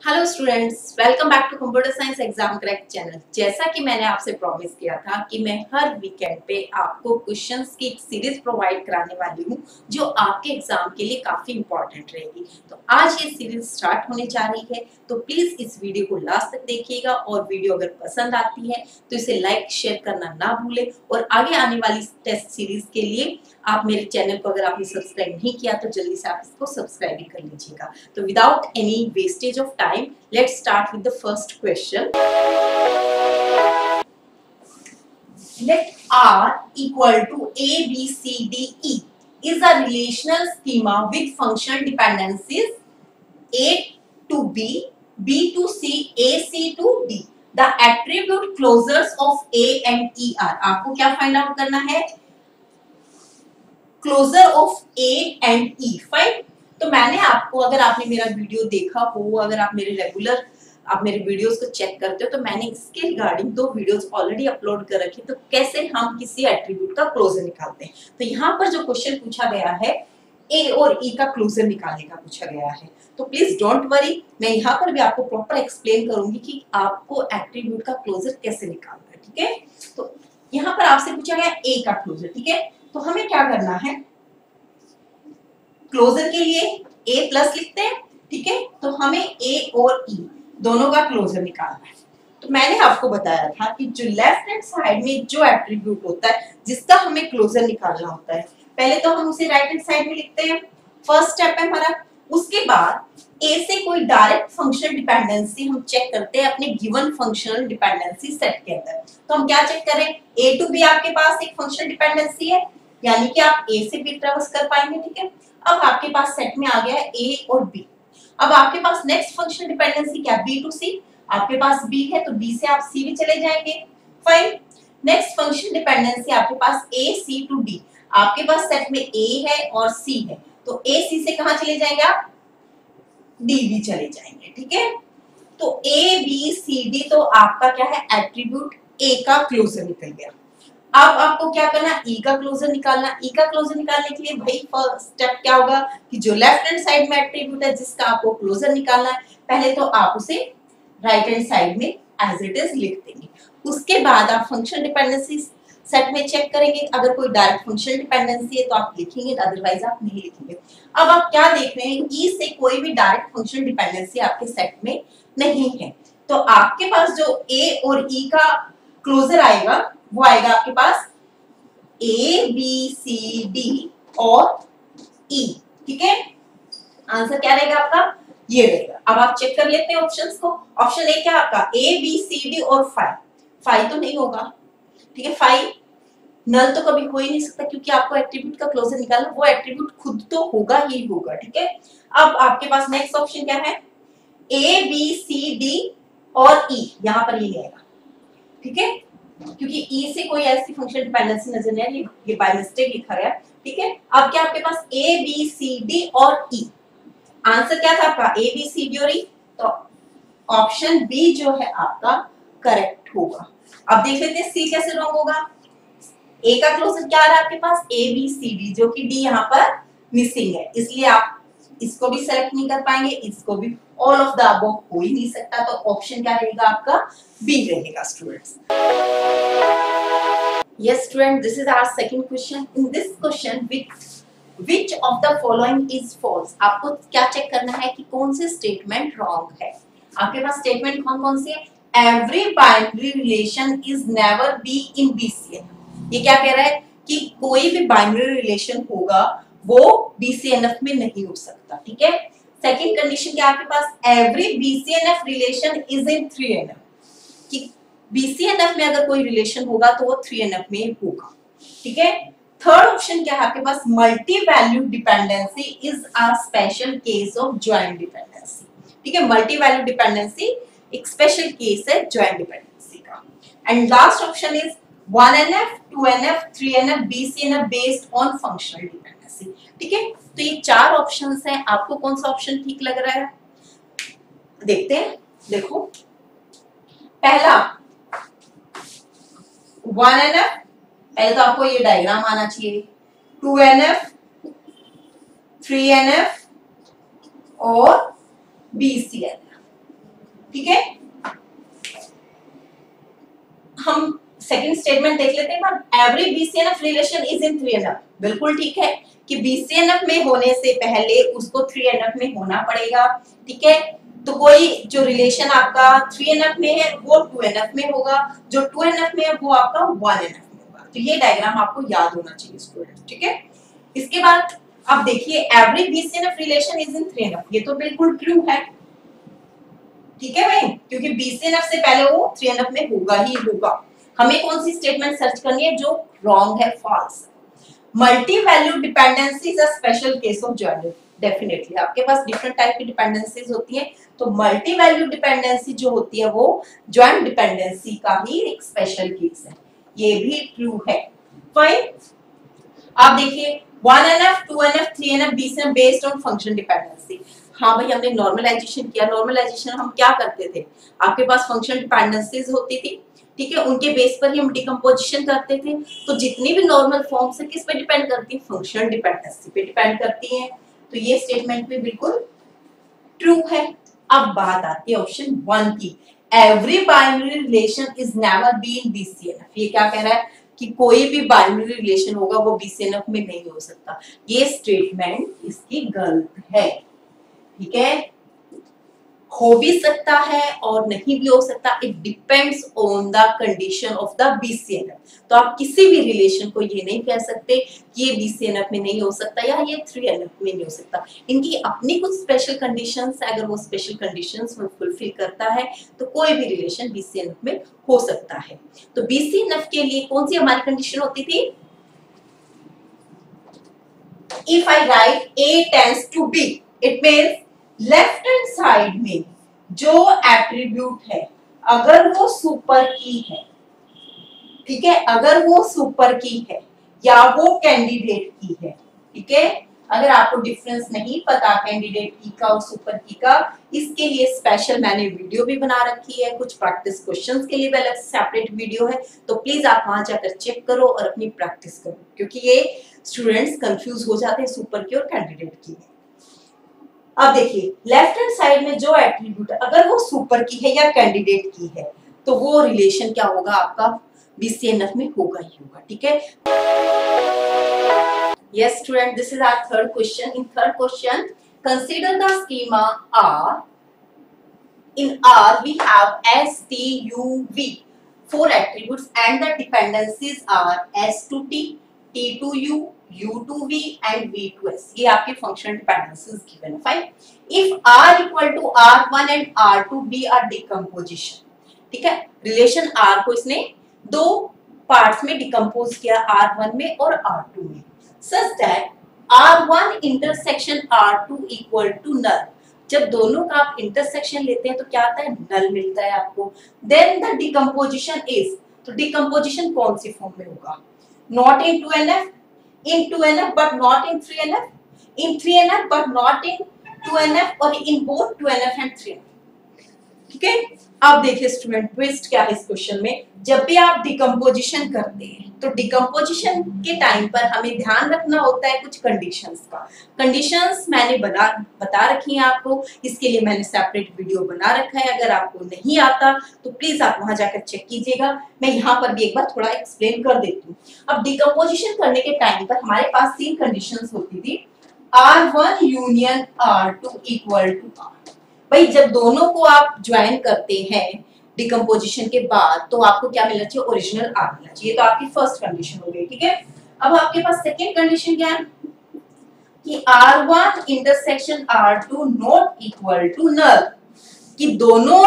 Hello students, welcome back to computer science exam crack channel. जैसा कि मैंने आपसे प्रॉमिस किया था कि मैं हर वीकेंड पे आपको क्वेश्चंस की एक सीरीज प्रोवाइड कराने वाली हूँ जो आपके एग्जाम के लिए काफी इंपॉर्टेंट रहेगी। तो आज ये सीरीज स्टार्ट होने जा रही है, तो प्लीज इस वीडियो को लास्ट तक देखिएगा और वीडियो अगर पसंद आती है तो इसे लाइक शेयर करना ना भूलें। और आगे आने वाली टेस्ट सीरीज के लिए आप मेरे चैनल को अगर आपने सब्सक्राइब नहीं किया तो जल्दी से आप इसको सब्सक्राइब भी कर लीजिएगा। तो without any wastage of time, let's start with the first question. Let R equal to A, B, C, D, E is a relational schema with functional dependencies A to B, B to C, A, C to D. The attribute closures of A and E are. आपको क्या find out करना है? Closure of A and E. Fine. तो मैंने आपको, अगर आपने मेरा वीडियो देखा हो, अगर आप मेरे वीडियोस को चेक करते हो, तो मैंने इसके रिगार्डिंग 2 वीडियोस ऑलरेडी अपलोड कर रखे। तो कैसे हम किसी एट्रीब्यूट का क्लोजर निकालते हैं, तो यहाँ पर जो क्वेश्चन पूछा गया है ए और ई का क्लोजर निकालने का पूछा गया है। तो प्लीज डोंट वरी, मैं यहाँ पर भी आपको प्रॉपर एक्सप्लेन करूंगी कि आपको एट्रीब्यूट का क्लोजर कैसे निकालना है। ठीक है, तो यहाँ पर आपसे पूछा गया ए का क्लोजर। ठीक है, तो हमें क्या करना है, क्लोजर के लिए ए प्लस लिखते हैं। ठीक है, तो हमें ए और ई दोनों का क्लोजर निकालना है। तो मैंने आपको बताया था कि जो लेफ्ट हैंड साइड में जो एट्रीब्यूट होता है जिसका हमें क्लोजर निकालना होता है, पहले तो हम उसे राइट हैंड साइड में लिखते हैं। फर्स्ट स्टेप है हमारा। उसके बाद ए से कोई डायरेक्ट फंक्शनल डिपेंडेंसी हम चेक करते हैं अपने गिवन फंक्शनल डिपेंडेंसी सेट के अंदर। तो हम क्या चेक करें, ए टू बी आपके पास एक फंक्शनल डिपेंडेंसी है, यानी कि आप ए से बी ट्रेवर्स कर पाएंगे। ठीक है, अब आपके पास सेट में आ गया है ए और बी। अब आपके पास नेक्स्ट फंक्शनल डिपेंडेंसी क्या, बी टू सी। आपके पास बी है तो बी से आप सी भी चले जाएंगे। फाइन। नेक्स्ट फंक्शनल डिपेंडेंसी आपके पास ए सी टू डी। आपके पास सेट में ए है और सी है, तो ए सी से कहां चले जाएंगे आप, डी भी चले जाएंगे। ठीक है, तो ए बी सी डी तो आपका क्या है, एट्रीब्यूट ए का क्लोजर निकल गया। अब आपको क्या करना, ई का क्लोजर निकालना। ई का क्लोजर निकालने के लिए भाई फर्स्ट स्टेप क्या होगा कि जो लेफ्ट हैंड साइड में एट्रीब्यूट है जिसका आपको क्लोजर निकालना है, पहले तो आप उसे राइट हैंड साइड में एज इट इज लिख देंगे। उसके बाद आप फंक्शन डिपेंडेंसी सेट में चेक करेंगे, अगर कोई डायरेक्ट फंक्शनल डिपेंडेंसी है तो आप लिखेंगे, अदरवाइज आप नहीं लिखेंगे। अब आप क्या देख रहे हैं, ई से कोई भी डायरेक्ट फंक्शनल डिपेंडेंसी आपके सेट में नहीं है, तो आपके पास जो ए और ई का क्लोजर आएगा वो आएगा आपके पास ए बी सी डी और ई। ठीक है, आंसर क्या रहेगा आपका, ये रहेगा। अब आप चेक कर लेते हैं ऑप्शंस को। ऑप्शन ए क्या आपका, ए बी सी डी और 5। 5 तो नहीं होगा। ठीक है, 5 नल तो कभी हो ही नहीं सकता, क्योंकि आपको एट्रीब्यूट का क्लोजर निकालना, वो एट्रीब्यूट खुद तो होगा ही होगा। ठीक है, अब आपके पास नेक्स्ट ऑप्शन क्या है, ए बी सी डी और ई, यहां पर ये आएगा। ठीक है, क्योंकि ई से कोई ऐसी फंक्शनल डिपेंडेंसी नजर नहीं आ रही, ये बाय मिस्टेक लिखा गया। ठीक है, अब क्या आपके पास ए बी सी डी और ई, आंसर क्या था आपका, ए बी सी डी और ई, तो ऑप्शन बी जो है आपका करेक्ट होगा। अब देख लेते हैं सी कैसे रॉन्ग होगा। ए का क्लोजर क्या आ रहा है आपके पास, ए बी सी डी, जो कि डी यहाँ पर मिसिंग है, इसलिए आप इसको भी सेलेक्ट नहीं कर पाएंगे, इसको भी, ऑल ऑफ द अबव हो ही नहीं सकता। तो ऑप्शन क्या रहेगा आपका, बी रहेगा students. Yes student, this is our second question. In this question, which of the following is false? आपको क्या चेक करना है कि कौन से स्टेटमेंट रॉन्ग है। आपके पास स्टेटमेंट कौन कौन सी है, every binary relation is never be in BCN. ये क्या कह रहा है कि कोई भी बाइनरी रिलेशन होगा वो बीसीएनएफ में नहीं हो सकता। ठीक है, सेकंड कंडीशन क्या आपके पास, every BCNF relation is in 3NF, कि बीसीएनएफ में अगर कोई रिलेशन होगा तो वो 3NF में होगा। ठीक है, थर्ड ऑप्शन क्या है आपके पास, multi value dependency is a special case of joint dependency. ठीक है, मल्टी वैल्यू डिपेंडेंसी एक स्पेशल केस है जॉइंट डिपेंडेंसी का। And last option is 1NF 2NF 3NF BCNF based on functional dependency. ठीक है, तो ये 4 ऑप्शंस हैं, आपको कौन सा ऑप्शन ठीक लग रहा है देखते हैं। देखो, पहला 1NF, पहले तो आपको ये डायग्राम आना चाहिए, 2NF 3NF और BCNF। ठीक है, हम सेकंड स्टेटमेंट देख लेते हैं। Every BCNF relation is in 3NF, बिल्कुल ठीक है कि बीसीएनएफ में होने से पहले उसको 3NF में होना पड़ेगा। ठीक है, तो कोई जो रिलेशन आपका 3NF में है वो 2NF में होगा, जो 2NF में है वो आपका 1NF में होगा। तो ये डायग्राम आपको याद होना चाहिए स्टूडेंट। ठीक है, इसके बाद आप देखिए every BCNF relation is in 3NF, ये तो बिल्कुल ट्रू है। ठीक है भाई, क्योंकि बीसीएनएफ से पहले वो 3NF में होगा ही होगा। हमें कौन सी स्टेटमेंट सर्च करनी है जो रॉन्ग है, false. Multi value dependency is a special case of joint. Definitely आपके पास डिफरेंट टाइप की डिपेंडेंसीज होती हैं, तो मल्टी वैल्यू डिपेंडेंसी जो होती है वो जॉइंट डिपेंडेंसी का ही एक स्पेशल केस है, ये भी ट्रू है। फाइन, आप देखिए 1NF 2NF 3NF BCNF based on function dependency. हाँ भाई, हमने नॉर्मलाइजेशन किया। नॉर्मलाइजेशन हम क्या करते थे, आपके पास फंक्शन डिपेंडेंसीज होती थी, ठीक है, उनके बेस पर ही हम डिकम्पोजिशन करते थे। तो जितनी भी नॉर्मल फॉर्म्स है किस पे डिपेंड करती है, फंक्शन डिपेंडेंसी पे डिपेंड करती है। तो ये स्टेटमेंट भी बिल्कुल ट्रू है। अब बात आती है ऑप्शन 1 की, every binary relation is never been BCNF. ये क्या कह रहा है कि कोई भी बाइनरी रिलेशन होगा वो बीसीएनएफ में नहीं हो सकता। ये स्टेटमेंट इसकी गलत है। ठीक है, हो भी सकता है और नहीं भी हो सकता, it depends on the condition of the BCNF. तो आप किसी भी रिलेशन को ये नहीं कह सकते कि ये बीसीएनएफ में नहीं हो सकता या ये 3NF में नहीं हो सकता। इनकी अपनी कुछ स्पेशल कंडीशंस है, अगर वो स्पेशल कंडीशंस में फुलफिल करता है तो कोई भी रिलेशन बीसीएनएफ में हो सकता है। तो बीसीएनएफ के लिए कौन सी हमारी कंडीशन होती थी, if I right A tends to B, it means left hand side में जो एट्रीब्यूट है अगर वो सुपर की है, ठीक है, अगर वो सुपर की है या वो कैंडिडेट की है, ठीक है, अगर आपको डिफरेंस नहीं पता कैंडिडेट की का और सुपर की का, इसके लिए स्पेशल मैंने वीडियो भी बना रखी है, कुछ प्रैक्टिस क्वेश्चंस के लिए भी अलग सेपरेट वीडियो है, तो प्लीज आप वहां जाकर चेक करो और अपनी प्रैक्टिस करो, क्योंकि ये स्टूडेंट्स कंफ्यूज हो जाते हैं सुपर की और कैंडिडेट की। अब देखिए लेफ्ट हैंड साइड में जो एट्रीब्यूट अगर वो सुपर की है या कैंडिडेट की है तो वो रिलेशन क्या होगा आपका बीसीएनएफ में होगा ही होगा। ठीक है, yes student, this is our third question. In third question, consider the schema R. In R we have S, T, U, V, four attributes and the dependencies are S to T, T to U, U to V and V to S. ये आपके functional dependencies given है। Fine, if R equal to R1 and R2 B R decomposition, ठीक है, relation R को इसने दो parts में decompose किया, R1 में और R2 में, such that R1 intersection R2 equal to null। जब दोनों का आप इंटरसेक्शन लेते हैं तो क्या आता है, नल मिलता है आपको। देन द डिकम्पोजिशन इज, तो डिकम्पोजिशन कौन सी फॉर्म में होगा, not in 2NF, in 2NF but not in 3NF, in 3NF but not in 2NF और in both 2NF and 3NF। ठीक है, अब देखिए स्टूडेंट ट्विस्ट क्या है इस क्वेश्चन में, जब भी आप डिकम्पोजिशन करते हैं तो डिकम्पोजिशन के टाइम पर हमें ध्यान रखना होता है कुछ कंडीशंस का। कंडीशंस मैंने बता रखी हैं आपको, इसके लिए मैंने सेपरेट वीडियो बना रखा है, अगर आपको नहीं आता तो प्लीज आप वहां जाकर चेक कीजिएगा। मैं यहाँ पर भी एक बार थोड़ा एक्सप्लेन कर देती हूँ। अब डिकम्पोजिशन करने के टाइम पर हमारे पास तीन कंडीशंस होती थी, R1 union R2 equal to R। भाई जब दोनों को आप ज्वाइन करते हैं डिकम्पोजिशन के बाद तो आपको क्या मिलना चाहिए, ओरिजिनल R मिलना चाहिए, तो आपकी फर्स्ट कंडीशन हो गई। ठीक है, अब आपके पास सेकेंड कंडीशन क्या है कि R1 intersection R2 not equal to null, कि दोनों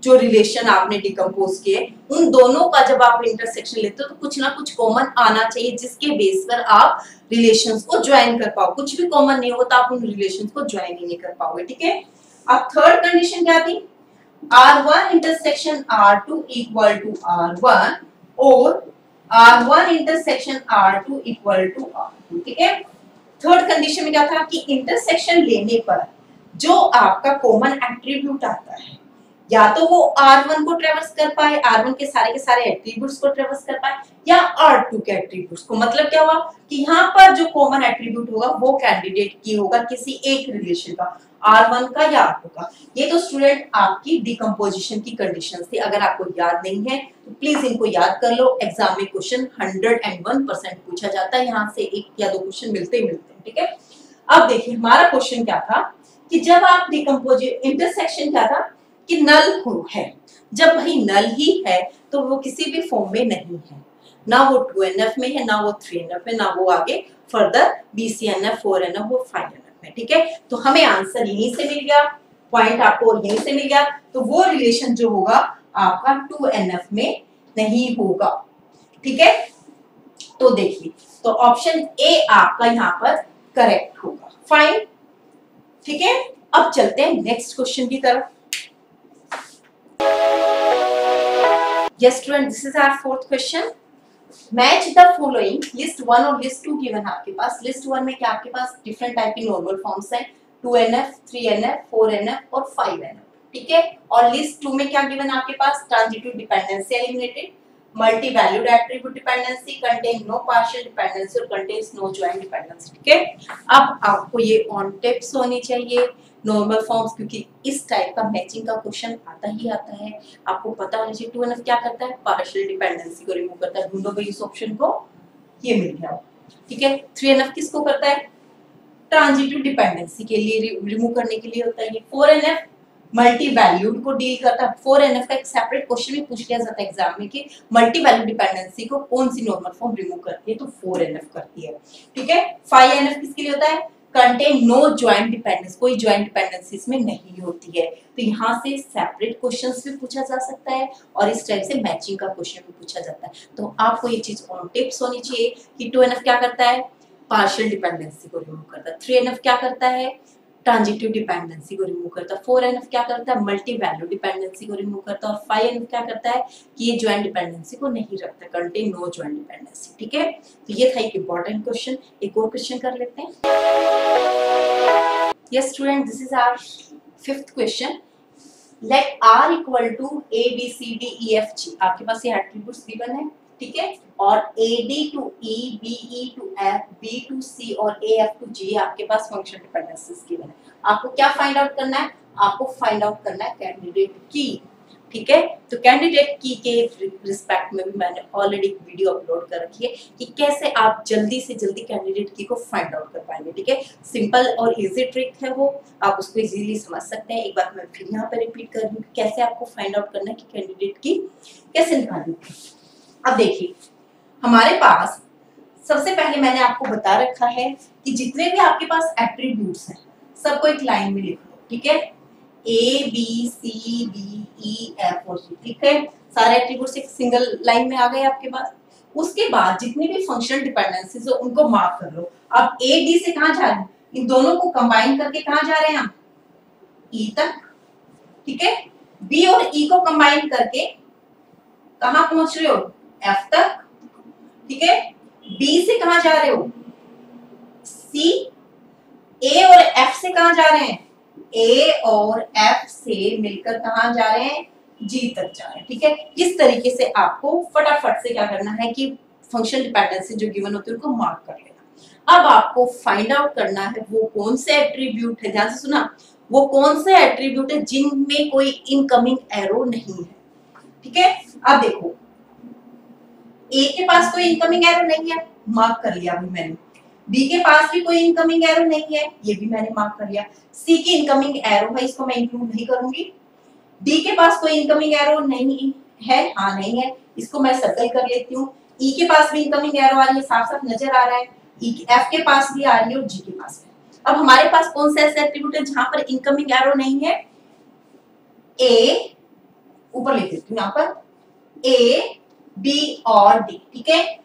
जो रिलेशन आपने डिकम्पोज किए उन दोनों का जब आप इंटरसेक्शन लेते हो तो कुछ ना कुछ कॉमन आना चाहिए जिसके बेस पर आप रिलेशंस को ज्वाइन कर पाओ। कुछ भी कॉमन नहीं हो तो आप उन रिलेशंस को ज्वाइन ही नहीं कर पाओगे। ठीक है, अब थर्ड कंडीशन क्या थी, R1 intersection R2 equal to R1 और R1 intersection R2 equal to R2। ठीक है, थर्ड कंडीशन में क्या था कि इंटरसेक्शन लेने पर जो आपका कॉमन एट्रीब्यूट आता है या तो वो R1 को ट्रेवर्स कर पाए, R1 के सारे एट्रीब्यूट्स को ट्रेवर्स कर पाए, या R2 के एट्रीब्यूट्स को। मतलब क्या हुआ कि यहाँ पर जो कॉमन एट्रीब्यूट होगा वो कैंडिडेट की होगा किसी एक रिलेशन का, R1 का या R2 का। ये तो स्टूडेंट आपकी डिकम्पोजिशन की कंडीशन थी। अगर आपको याद नहीं है तो प्लीज इनको याद कर लो। एग्जाम में क्वेश्चन 101% पूछा जाता है, यहाँ से एक या दो क्वेश्चन मिलते ही मिलते हैं। ठीक है, अब देखिए हमारा क्वेश्चन क्या था कि जब आप इंटरसेक्शन क्या था कि नल है। जब वही नल ही है तो वो किसी भी फॉर्म में नहीं है, ना वो 2NF में है, ना वो 3NF में, ना वो आगे फर्दर BCNF 4NF वो 5NF में। ठीक है, तो हमें आंसर यहीं से मिल गया, पॉइंट आपको यहीं से मिल गया। तो वो रिलेशन जो होगा आपका 2NF में नहीं होगा। ठीक है, तो देखिए तो ऑप्शन ए आपका यहाँ पर करेक्ट होगा। फाइन, ठीक है, अब चलते हैं नेक्स्ट क्वेश्चन की तरफ। Yes student, this is our fourth question. Match the following. List 1 और list 2 गिवन है आपके पास। लिस्ट 1 में क्या आपके पास डिफरेंट टाइप की नॉर्मल फॉर्म्स हैं, 2NF, 3NF, 4NF और 5NF। ठीक है, और लिस्ट 2 में क्या गिवन है आपके पास, transitive dependency eliminated, multi valued attribute dependency, contain no partial dependency और कंटेन्स नो जॉइंट डिपेंडेंसी। ठीक है, अब आपको ये ऑन टिप्स होनी चाहिए नॉर्मल फॉर्म्स, क्योंकि इस टाइप का मैचिंग का क्वेश्चन आता ही आता है। आपको पता होना चाहिए 2NF क्या करता है, पार्शियल डिपेंडेंसी को रिमूव करता है। ढूंढो भाई इस ऑप्शन को, ये मिल गया। ठीक है, 3NF किसको करता है, ट्रांजिटिव डिपेंडेंसी के लिए रिमूव करने के लिए होता है। ये 4NF मल्टी वैल्यूड को डील करता है। 4NF का एक सेपरेट क्वेश्चन भी पूछ लिया जाता है एग्जाम में कि मल्टी वैल्यूड डिपेंडेंसी को कौन सी नॉर्मल फॉर्म रिमूव करती है, तो 4NF करती है। ठीक है, 5NF किसके लिए होता है, कंटेन नो ज्वाइंट डिपेंडेंस, कोई ज्वाइंट डिपेंडेंसी इसमें नहीं होती है। तो यहाँ से सेपरेट क्वेश्चंस भी पूछा जा सकता है और इस टाइप से मैचिंग का क्वेश्चन भी पूछा जाता है। तो आपको ये चीज ऑन टिप्स होनी चाहिए कि 2NF क्या करता है, पार्शियल डिपेंडेंसी को रिमूव करता है। 3NF क्या करता है, ट्रांजिटिव डिपेंडेंसी को रिमूव करता है। 4NF क्या करता है, मल्टी वैल्यू डिपेंडेंसी को रिमूव करता है। और 5NF क्या करता है कि ये ज्वाइंट डिपेंडेंसी को नहीं रखता, कंटेन नो ज्वाइंट डिपेंडेंसी। ठीक है, तो ये था एक इंपॉर्टेंट क्वेश्चन। एक और क्वेश्चन कर लेते हैं। Yes student, this is our fifth question. Let R equal to A B C D E F G, आपके पास ये एट्रीब्यूट्स गिवन है। ठीक है, और AD to E, BE to F, B to C और AF टू G आपके पास function dependencies given है। आपको क्या फाइंड आउट करना है, आपको फाइंड आउट करना है कैंडिडेट की। ठीक है, तो कैंडिडेट की के रिस्पेक्ट में भी मैंने ऑलरेडी एक वीडियो अपलोड कर रखी है कि कैसे आप जल्दी से जल्दी कैंडिडेट की को फाइंड आउट कर पाएंगे। ठीक है, सिंपल और इजी ट्रिक है वो, आप उसको इजीली समझ सकते हैं। एक बार मैं फिर यहाँ पे रिपीट कर रही हूँ कैसे आपको फाइंड आउट करना है कि कैंडिडेट की कैसे निकालनी है। अब देखिए हमारे पास सबसे पहले मैंने आपको बता रखा है कि जितने भी आपके पास एट्रीब्यूट्स हैं सबको एक लाइन में लिख लो। ठीक है, A B C D E F और G। ठीक है, सारे एट्रीब्यूट्स एक सिंगल लाइन में आ गए आपके पास। उसके बाद जितने भी फंक्शनल डिपेंडेंसीज हो उनको मार्क कर लो। अब A D से कहां जा रहे हैं, इन दोनों को कंबाइन करके कहां जा रहे हैं हम, E तक। ठीक है, B और E को कंबाइन करके कहां पहुंच रहे हो, F तक। ठीक है, B से कहां जा रहे हो, C। A और F से कहां जा रहे हैं, A और F से मिलकर कहां जा रहे हैं, G तक जा रहे हैं। ठीक है, इस तरीके से आपको फटाफट से क्या करना है कि फंक्शन डिपेंडेंसी जो गिवन होती है उनको मार्क कर लेना। अब आपको फाइंड आउट करना है वो कौन से एट्रीब्यूट है, ध्यान से सुना, वो कौन से एट्रीब्यूट है जिनमें कोई इनकमिंग एरो नहीं है। ठीक है, अब देखो A के पास कोई इनकमिंग एरो नहीं है, मार्क कर लिया अभी मैंने। B के पास भी कोई इनकमिंग एरो नहीं है, ये भी मैंने मार्क कर लिया। C की इनकमिंग एरो है, इसको मैं इंक्लूड नहीं करूंगी। D के पास कोई इनकमिंग एरो नहीं है, हाँ नहीं है, इसको मैं सर्कल कर लेती हूँ। E के पास भी इनकमिंग एरो आ रही है, साफ साफ नजर आ रहा है। F के पास भी आ रही है और G के पास भी। अब हमारे पास कौन सा ऐसा एट्रीब्यूट है जहां पर इनकमिंग एरो नहीं है, A, ऊपर लिख देती हूँ यहाँ पर, A, B और D। ठीक है,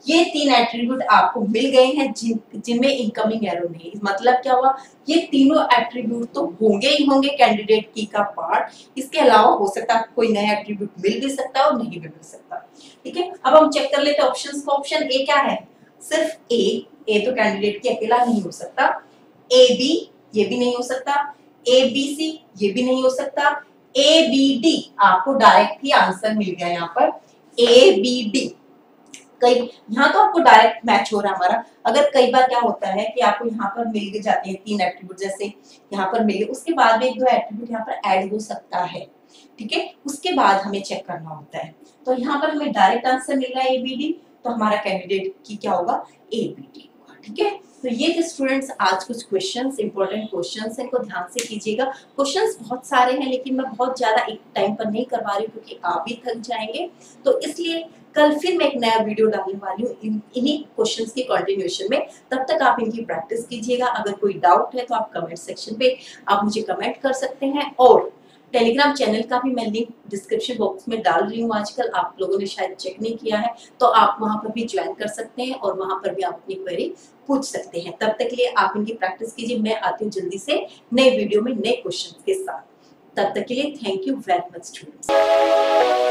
ये तीन एट्रीब्यूट आपको मिल गए हैं जिनमें इनकमिंग एरो नहीं। मतलब क्या हुआ, ये तीनों एट्रीब्यूट तो होंगे ही होंगे कैंडिडेट की का पार्ट। इसके अलावा हो सकता है कोई नया एट्रीब्यूट मिल भी सकता है और नहीं भी मिल सकता। ठीक है, अब हम चेक कर लेते हैं ऑप्शंस को। ऑप्शन ए क्या है, सिर्फ ए तो कैंडिडेट की अकेला नहीं हो सकता। ए बी ये भी नहीं हो सकता। ए बी सी ये भी नहीं हो सकता। ए बी डी आपको डायरेक्ट ही आंसर मिल गया यहाँ पर, ए बी डी। कई यहाँ तो आपको डायरेक्ट मैच हो रहा है हमारा। अगर कई बार क्या होता है कि आपको यहाँ पर मिल जाते हैं 3 एट्रीब्यूट, जैसे यहाँ पर मिले, उसके बाद में 1-2 एट्रीब्यूट यहाँ पर ऐड हो सकता है, ठीक है, उसके बाद हमें चेक करना होता है। तो यहाँ पर हमें डायरेक्ट आंसर मिल रहा है एबीडी, तो हमारा कैंडिडेट की क्या होगा, एबीडी होगा, ठीक है। तो ये थे स्टूडेंट्स आज कुछ क्वेश्चंस, इंपॉर्टेंट क्वेश्चंस हैं, इनको ध्यान से कीजिएगा। क्वेश्चंस बहुत सारे हैं लेकिन मैं बहुत ज्यादा एक टाइम पर नहीं करवा रही हूँ क्योंकि आप भी थक जाएंगे, तो इसलिए कल फिर मैं एक नया वीडियो डालने वाली हूँ इन्हीं क्वेश्चंस की कंटिन्यूएशन में। तब तक आप इनकी प्रैक्टिस कीजिएगा। अगर कोई डाउट है तो आप कमेंट सेक्शन पे आप मुझे कमेंट कर सकते हैं, और टेलीग्राम चैनल का भी मैं लिंक डिस्क्रिप्शन बॉक्स में डाल रही हूँ। आजकल आप लोगों ने शायद चेक नहीं किया है, तो आप वहां पर भी ज्वाइन कर सकते हैं और वहां पर भी आप अपनी क्वेरी पूछ सकते हैं। तब तक के लिए आप इनकी प्रैक्टिस कीजिए। मैं आती हूँ जल्दी से नए वीडियो में नए क्वेश्चन के साथ। तब तक के लिए thank you very much students.